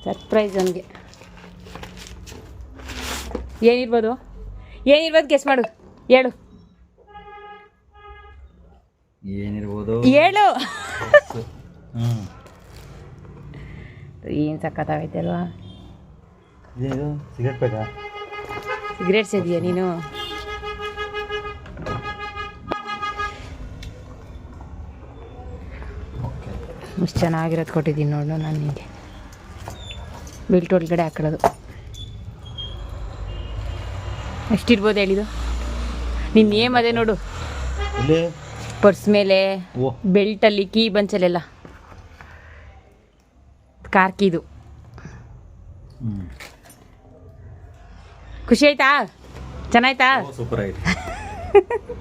Surprise ನನಗೆ. ಏನಿರ್ಬೋದು guess ಮಾಡು, ಹೇಳು ಏನಿರ್ಬೋದು, ಹೇಳು. ಏನು ಸಖತ್ತಾಗೈತೆ ಅಲ್ವಾ? ಸಿಗರೇಟ್ ಬೇಕಾ? ಸಿಗರೇಟ್ ಸೇದಿಯಾ ನೀನು? ಅಷ್ಟು ಚೆನ್ನಾಗಿರೋದು ಕೊಟ್ಟಿದ್ದೀನಿ ನೋಡು ನಾನು ನಿನಗೆ. ಬೆಲ್ಟ್ ಒಳಗಡೆ ಹಾಕೊಳ್ಳೋದು ಎಷ್ಟಿರ್ಬೋದು ಹೇಳಿದು? ನಿನ್ನ ನೇಮ್ ಅದೇ ನೋಡು, ಪರ್ಸ್ ಮೇಲೆ, ಬೆಲ್ಟಲ್ಲಿ, ಕೀ ಬಂಚಲ್ಲೆಲ್ಲ ಕಾರ್ ಕೀದು. ಖುಷಿ ಆಯ್ತಾ? ಚೆನ್ನಾಯ್ತಾ? ಸೂಪರ್ ಆಯ್ತು.